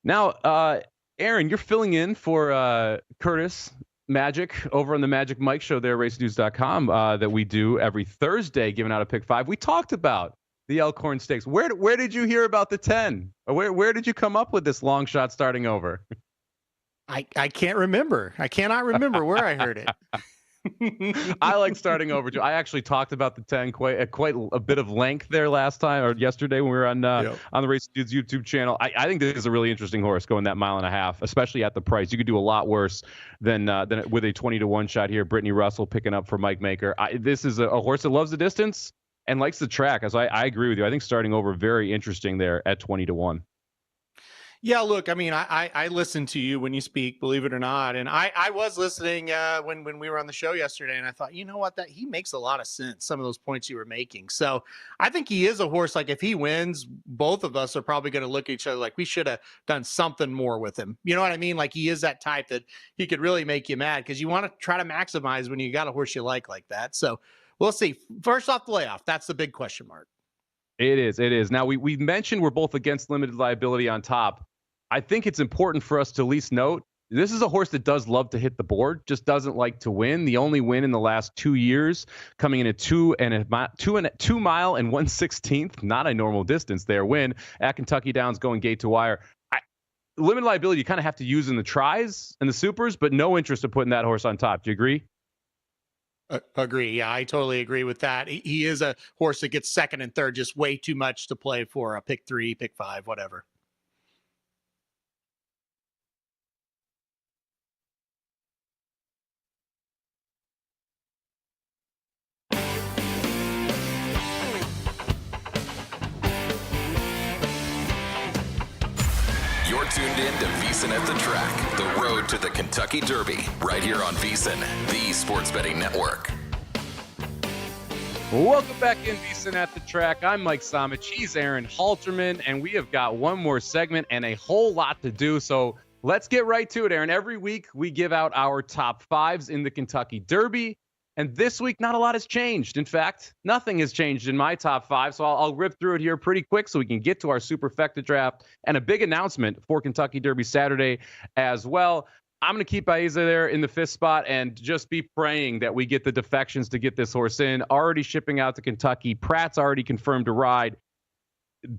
Now, Aaron, you're filling in for Curtis Magic over on the Magic Mike Show there, racenews.com, that we do every Thursday, giving out a pick 5. We talked about the Elkhorn Stakes. Where did you hear about the 10? Where did you come up with this long shot Starting Over? I can't remember. I cannot remember where I heard it. I like Starting Over too. I actually talked about the 10 quite a bit of length there last time, or yesterday when we were on the Race Dudes YouTube channel. I think this is a really interesting horse going that 1.5 miles, especially at the price. You could do a lot worse than with a 20-1 shot here. Brittany Russell picking up for Mike Maker. This is a horse that loves the distance and likes the track. As I agree with you. I think Starting Over very interesting there at 20-1. Yeah, look, I mean, I listen to you when you speak, believe it or not. And I was listening when we were on the show yesterday, and I thought, you know what, that he makes a lot of sense, some of those points you were making. So I think he is a horse, like if he wins, both of us are probably going to look at each other like we should have done something more with him. You know what I mean? Like he is that type that he could really make you mad, because you want to try to maximize when you got a horse you like that. So we'll see. First off the layoff, that's the big question mark. It is. Now, we mentioned we're both against limited liability on top. I think it's important for us to at least note, this is a horse that does love to hit the board, just doesn't like to win. The only win in the last 2 years, coming in at 2 mile and 1/16th, not a normal distance there, win at Kentucky Downs going gate to wire. Limited liability, you kind of have to use in the tries and the supers, but no interest in putting that horse on top. Do you agree? Agree. Yeah, I totally agree with that. He is a horse that gets second and third, just way too much to play for a pick 3, pick 5, whatever. in to VSiN at the Track, the road to the Kentucky Derby, right here on VSiN, the sports betting network. Welcome back in VSiN at the Track. I'm Mike Somich. He's Aaron Halterman, and we have got one more segment and a whole lot to do. So let's get right to it, Aaron. Every week we give out our top fives in the Kentucky Derby. And this week, not a lot has changed. In fact, nothing has changed in my top five. So I'll rip through it here pretty quick so we can get to our Superfecta Draft and a big announcement for Kentucky Derby Saturday as well. I'm going to keep Baeza there in the fifth spot and just be praying that we get the defections to get this horse in. Already shipping out to Kentucky. Pratt's already confirmed to ride.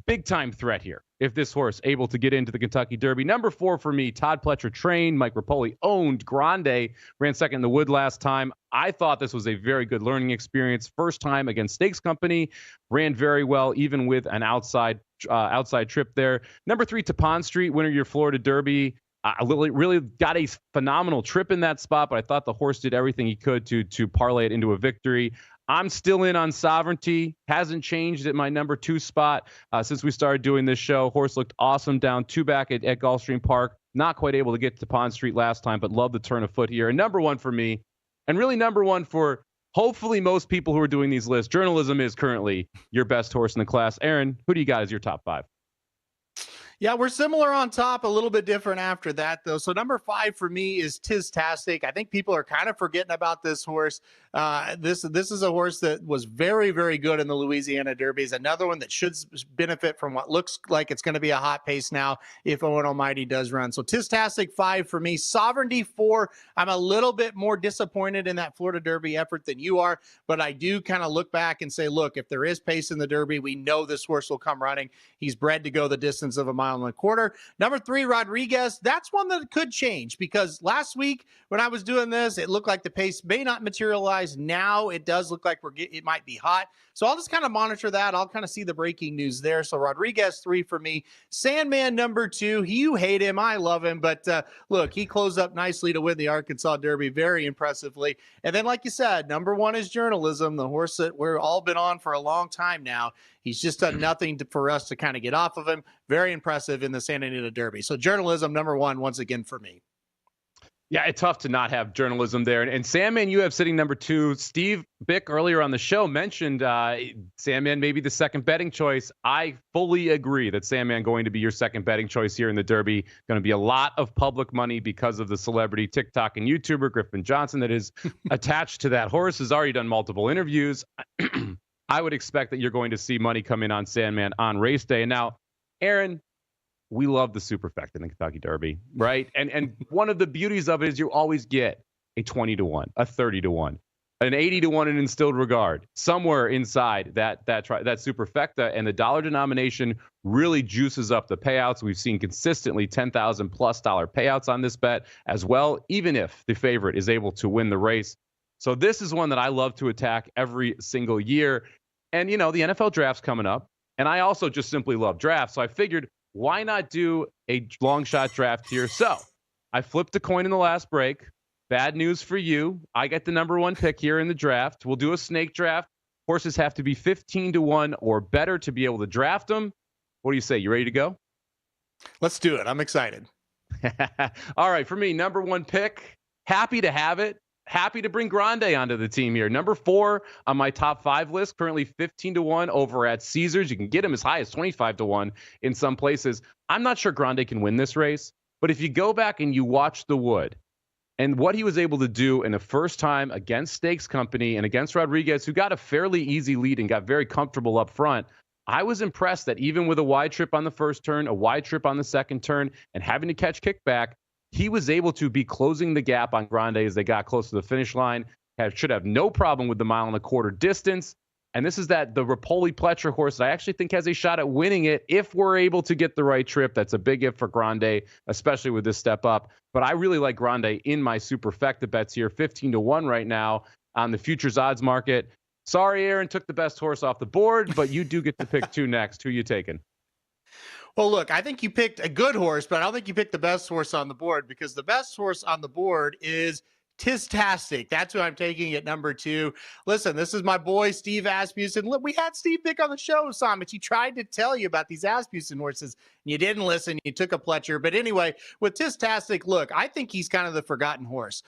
Big time threat here if this horse able to get into the Kentucky Derby. Number 4 for me, Todd Pletcher trained. Mike Rapoli owned. Grande ran second in the Wood last time. I thought this was a very good learning experience. First time against Stakes Company. Ran very well, even with an outside trip there. Number 3, Tappan Street, winner of your Florida Derby. Really got a phenomenal trip in that spot, but I thought the horse did everything he could to parlay it into a victory. I'm still in on Sovereignty. Hasn't changed at my number 2 spot since we started doing this show. Horse looked awesome down 2 back at Gulfstream Park. Not quite able to get to Pond Street last time, but love the turn of foot here. And number 1 for me, and really number 1 for hopefully most people who are doing these lists. Journalism is currently your best horse in the class. Aaron, who do you got as your top 5? Yeah, we're similar on top, a little bit different after that, though. So number 5 for me is Tistastic. I think people are kind of forgetting about this horse. This is a horse that was very, very good in the Louisiana Derbies. Another one that should benefit from what looks like it's going to be a hot pace now if Owen Almighty does run. So Tistastic 5 for me. Sovereignty 4. I'm a little bit more disappointed in that Florida Derby effort than you are, but I do kind of look back and say, look, if there is pace in the Derby, we know this horse will come running. He's bred to go the distance of a mile and a quarter. Number 3, Rodriguez. That's one that could change because last week when I was doing this, it looked like the pace may not materialize. Now it does look like it might be hot. So I'll just kind of monitor that. I'll kind of see the breaking news there. So Rodriguez 3 for me. Sandman number 2. You hate him. I love him. But look, he closed up nicely to win the Arkansas Derby very impressively. And then, like you said, number 1 is Journalism, the horse that we're all been on for a long time now. He's just done nothing for us to kind of get off of him. Very impressive in the Santa Anita Derby. So Journalism number 1 once again for me. Yeah, it's tough to not have Journalism there. And Sandman, you have sitting number 2. Steve Bick earlier on the show mentioned Sandman may be the second betting choice. I fully agree that Sandman going to be your second betting choice here in the Derby. Going to be a lot of public money because of the celebrity TikTok and YouTuber Griffin Johnson that is attached to that horse. Has already done multiple interviews. I would expect that you're going to see money come in on Sandman on race day. And now, Aaron, we love the Superfecta in the Kentucky Derby, right? And one of the beauties of it is you always get a 20-1, a 30-1, an 80-1 in Instilled Regard somewhere inside that Superfecta, and the dollar denomination really juices up the payouts. We've seen consistently $10,000+ payouts on this bet as well, even if the favorite is able to win the race. So this is one that I love to attack every single year. And the NFL draft's coming up, and I also just simply love drafts. So I figured, why not do a long shot draft here? So I flipped a coin in the last break. Bad news for you. I get the number 1 pick here in the draft. We'll do a snake draft. Horses have to be 15-1 or better to be able to draft them. What do you say? You ready to go? Let's do it. I'm excited. All right. For me, number 1 pick. Happy to have it. Happy to bring Grande onto the team here. Number 4 on my top 5 list, currently 15-1 over at Caesars. You can get him as high as 25-1 in some places. I'm not sure Grande can win this race, but if you go back and you watch the Wood and what he was able to do in the first time against Stakes Company and against Rodriguez, who got a fairly easy lead and got very comfortable up front, I was impressed that even with a wide trip on the first turn, a wide trip on the second turn, and having to catch kickback, he was able to be closing the gap on Grande as they got close to the finish line. Should have no problem with the mile and a quarter distance. And this is the Rapoli Pletcher horse that I actually think has a shot at winning it if we're able to get the right trip. That's a big if for Grande, especially with this step up. But I really like Grande in my Superfecta bets here, 15-1 right now on the futures odds market. Sorry, Aaron took the best horse off the board, but you do get to pick 2 next. Who you taking? Well, look, I think you picked a good horse, but I don't think you picked the best horse on the board because the best horse on the board is Tistastic. That's who I'm taking at number 2. Listen, this is my boy, Steve Asmussen. Look, we had Steve Pick on the show, Samich. He tried to tell you about these Asmussen horses, and you didn't listen. You took a Pletcher. But anyway, with Tistastic, look, I think he's kind of the forgotten horse.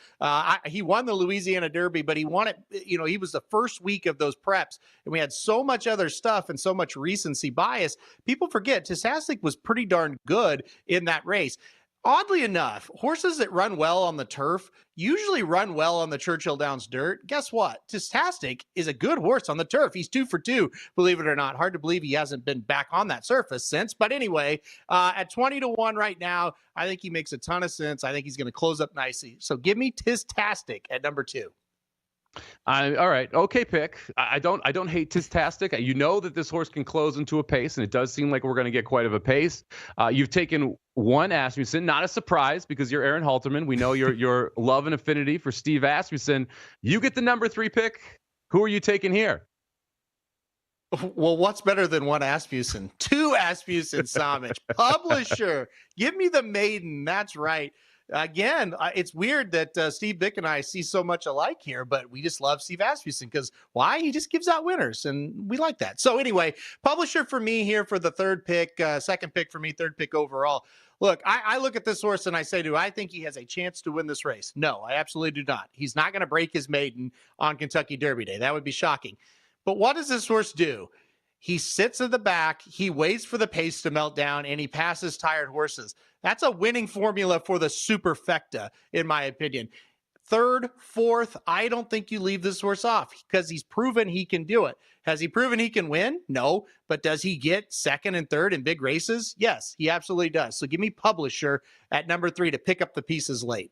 He won the Louisiana Derby, but he won it, he was the first week of those preps, and we had so much other stuff and so much recency bias. People forget Tistastic was pretty darn good in that race. Oddly enough, horses that run well on the turf usually run well on the Churchill Downs dirt. Guess what? Tistastic is a good horse on the turf. He's 2 for 2, believe it or not. Hard to believe he hasn't been back on that surface since. But anyway, at 20-1 right now, I think he makes a ton of sense. I think he's going to close up nicely. So give me Tistastic at number 2. All right. Okay, pick. I don't hate Tistastic. You know that this horse can close into a pace, and it does seem like we're going to get quite of a pace. You've taken one Asmussen, not a surprise because you're Aaron Halterman. We know your love and affinity for Steve Asmussen. You get the number 3 pick. Who are you taking here? Well, what's better than one Asmussen? 2 Asmussen, Samich. Publisher. Give me the maiden. That's right. Again, it's weird that Steve Bick and I see so much alike here, but we just love Steve Asmussen because why? He just gives out winners, and we like that. So anyway, publisher for me here for the 3rd pick, 2nd pick for me, 3rd pick overall. Look, I look at this horse and I say, do I think he has a chance to win this race? No, I absolutely do not. He's not going to break his maiden on Kentucky Derby Day. That would be shocking. But what does this horse do? He sits at the back, he waits for the pace to melt down, and he passes tired horses. That's a winning formula for the Superfecta, in my opinion. 3rd, 4th, I don't think you leave this horse off because he's proven he can do it. Has he proven he can win? No. But does he get 2nd and 3rd in big races? Yes, he absolutely does. So give me publisher at number 3 to pick up the pieces late.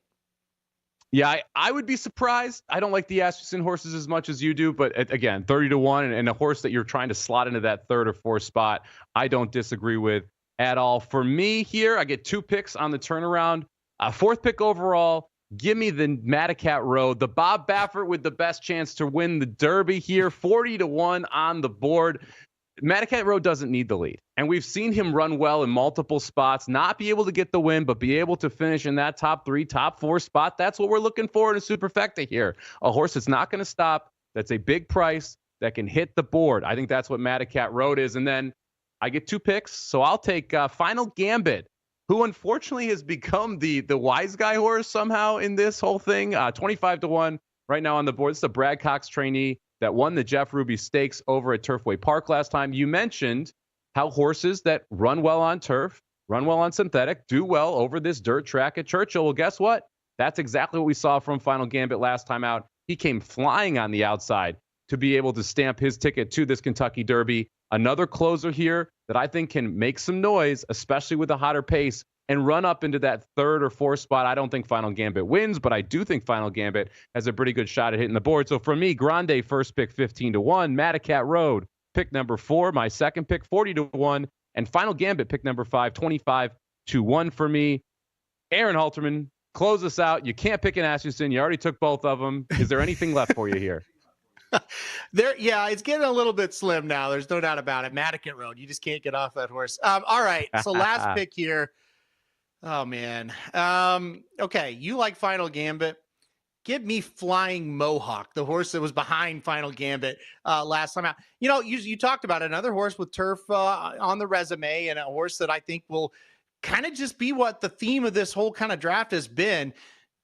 Yeah, I would be surprised. I don't like the Asmussen horses as much as you do, but again, 30-1 and a horse that you're trying to slot into that 3rd or 4th spot, I don't disagree with at all. For me here, I get 2 picks on the turnaround. 4th pick overall, give me the Handicap Road, the Bob Baffert with the best chance to win the Derby here, 40-1 on the board. Handicap Road doesn't need the lead. And we've seen him run well in multiple spots, not be able to get the win, but be able to finish in that top 3, top 4 spot. That's what we're looking for in a Superfecta here. A horse that's not going to stop, that's a big price, that can hit the board. I think that's what Handicap Road is. And then I get 2 picks, so I'll take Final Gambit, who unfortunately has become the wise guy horse somehow in this whole thing. 25-1 right now on the board. It's the Brad Cox trainee that won the Jeff Ruby Stakes over at Turfway Park last time. You mentioned how horses that run well on turf, run well on synthetic, do well over this dirt track at Churchill. Well, guess what? That's exactly what we saw from Final Gambit last time out. He came flying on the outside to be able to stamp his ticket to this Kentucky Derby. Another closer here that I think can make some noise, especially with a hotter pace, and run up into that 3rd or 4th spot. I don't think Final Gambit wins, but I do think Final Gambit has a pretty good shot at hitting the board. So for me, Grande first pick 15-1, Handicap Road pick number 4, my 2nd pick 40-1, and Final Gambit pick number 5, 25-1 for me. Aaron Halterman, close us out. You can't pick an Asmussen. You already took both of them. Is there anything left for you here? Yeah, it's getting a little bit slim now. There's no doubt about it. Handicap Road, you just can't get off that horse. All right, so last pick here. Oh, man. Okay, you like Final Gambit. Give me Flying Mohawk, the horse that was behind Final Gambit last time out. You talked about another horse with turf on the resume, and a horse that I think will kind of just be what the theme of this whole kind of draft has been.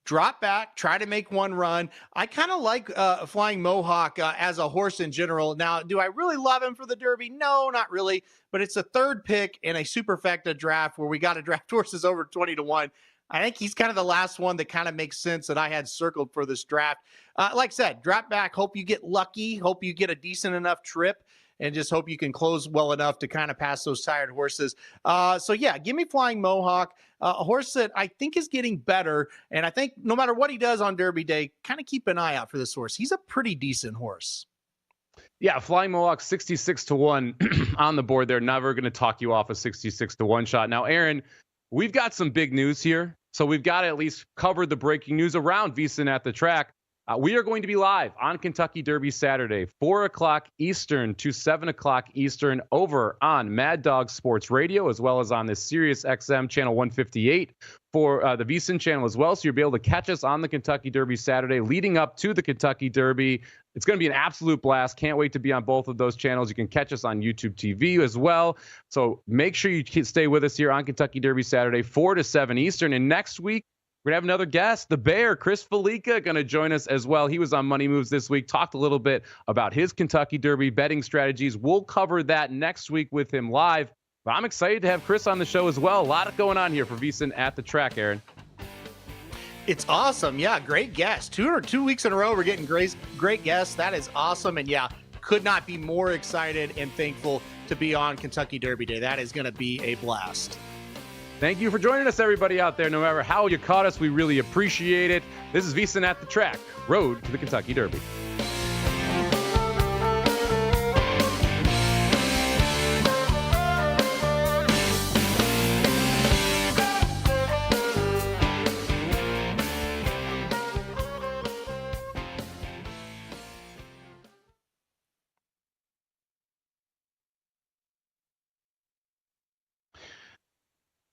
Drop back, try to make one run. I kind of like Flying Mohawk as a horse in general. Now, do I really love him for the Derby? No, not really. But it's a 3rd pick in a Superfecta draft where we got to draft horses over 20-1. I think he's kind of the last one that kind of makes sense that I had circled for this draft. Like I said, drop back. Hope you get lucky. Hope you get a decent enough trip. And just hope you can close well enough to kind of pass those tired horses. So, yeah, give me Flying Mohawk, a horse that I think is getting better. And I think no matter what he does on Derby Day, kind of keep an eye out for this horse. He's a pretty decent horse. Yeah, Flying Mohawk 66-1 on the board. They're never going to talk you off a 66-1 shot. Now, Aaron, we've got some big news here. So we've got to at least cover the breaking news around VSiN at the track. We are going to be live on Kentucky Derby Saturday, 4 o'clock Eastern to 7 o'clock Eastern over on Mad Dog Sports Radio, as well as on the Sirius XM channel 158 for the VSiN channel as well. So you'll be able to catch us on the Kentucky Derby Saturday leading up to the Kentucky Derby. It's going to be an absolute blast. Can't wait to be on both of those channels. You can catch us on YouTube TV as well. So make sure you stay with us here on Kentucky Derby Saturday, 4 to 7 Eastern. And next week, we're going to have another guest, the Bear, Chris Felica, going to join us as well. He was on Money Moves this week, talked a little bit about his Kentucky Derby betting strategies. We'll cover that next week with him live. But I'm excited to have Chris on the show as well. A lot going on here for VSiN at the Track, Aaron. It's awesome. Yeah, great guest. 2 weeks in a row, we're getting great guests. That is awesome. And yeah, could not be more excited and thankful to be on Kentucky Derby Day. That is going to be a blast. Thank you for joining us, everybody out there. No matter how you caught us, we really appreciate it. This is VSiN at the Track, road to the Kentucky Derby.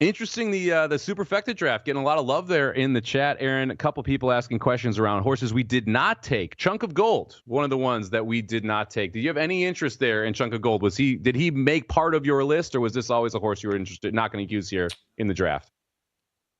Interesting, the Superfecta draft, getting a lot of love there in the chat, Aaron. A couple people asking questions around horses we did not take. Chunk of Gold, one of the ones that we did not take. Did you have any interest there in Chunk of Gold? Did he make part of your list, or was this always a horse you were not going to use here in the draft?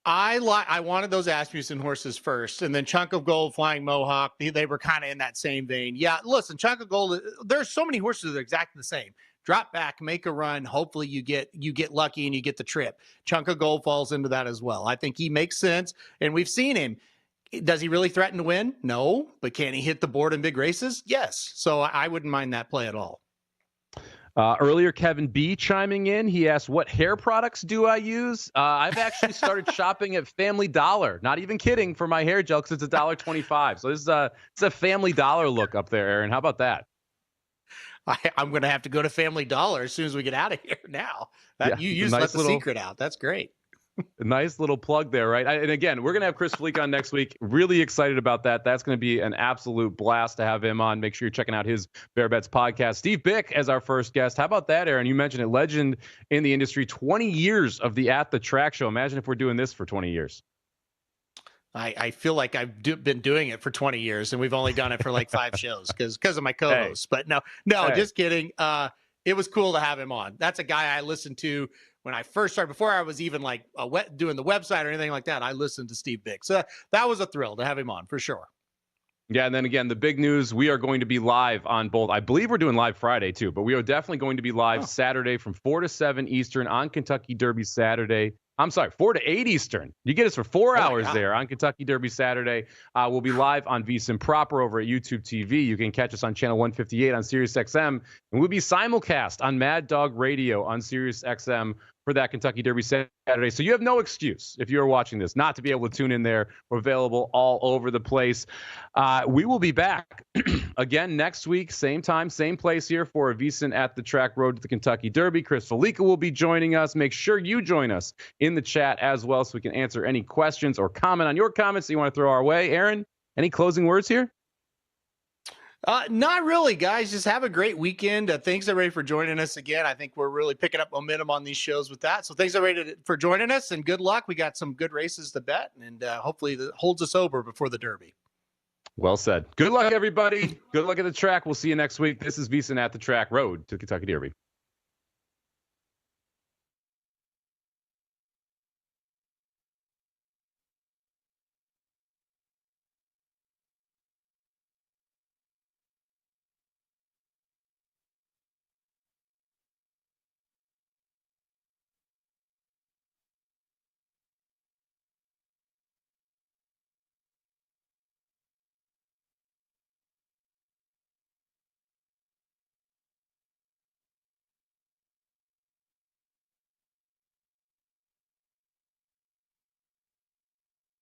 I wanted those Asmussen horses first, and then Chunk of Gold, Flying Mohawk, they were kind of in that same vein. Yeah, listen, Chunk of Gold, there's so many horses that are exactly the same. Drop back, make a run. Hopefully you get lucky and you get the trip. Chunk of Gold falls into that as well. I think he makes sense, and we've seen him. Does he really threaten to win? No, but can he hit the board in big races? Yes. So I wouldn't mind that play at all. Earlier, Kevin B chiming in. He asked, what hair products do I use? I've actually started shopping at Family Dollar. Not even kidding, for my hair gel, because it's $1.25. So this is it's a Family Dollar look up there, Aaron. How about that? I'm going to have to go to Family Dollar as soon as we get out of here now. You just let the secret out. That's great. Nice little plug there, right? And again, we're going to have Chris Felica on next week. Really excited about that. That's going to be an absolute blast to have him on. Make sure you're checking out his Bear Bets podcast. Steve Bick as our first guest. How about that, Aaron? You mentioned it. Legend in the industry, 20 years of the At the Track show. Imagine if we're doing this for 20 years. I feel like I've been doing it for 20 years, and we've only done it for like 5 shows because of my co-hosts. Hey. But no, just kidding. It was cool to have him on. That's a guy I listened to when I first started, before I was even like doing the website or anything like that. I listened to Steve Bick. So that was a thrill to have him on for sure. Yeah, and then again, the big news, we are going to be live on both. I believe we're doing live Friday too, but we are definitely going to be live Saturday from 4 to 7 Eastern on Kentucky Derby Saturday. I'm sorry, 4 to 8 Eastern. You get us for 4 hours there on Kentucky Derby Saturday. We'll be live on VSiN proper over at YouTube TV. You can catch us on channel 158 on Sirius XM, and we'll be simulcast on Mad Dog Radio on Sirius XM for that Kentucky Derby Saturday. So you have no excuse, if you're watching this, not to be able to tune in there. We're available all over the place. We will be back again next week, same time, same place here for a VSiN at the Track, road to the Kentucky Derby. Chris Felica will be joining us. Make sure you join us in the chat as well so we can answer any questions or comment on your comments that you want to throw our way. Aaron, any closing words here? Not really, guys. Just have a great weekend. Thanks, everybody, for joining us again. I think we're really picking up momentum on these shows with that. So thanks, everybody, for joining us, and good luck. We got some good races to bet, and hopefully that holds us over before the Derby. Well said. Good luck, everybody. Good luck at the track. We'll see you next week. This is VSiN at the Track, road to Kentucky Derby.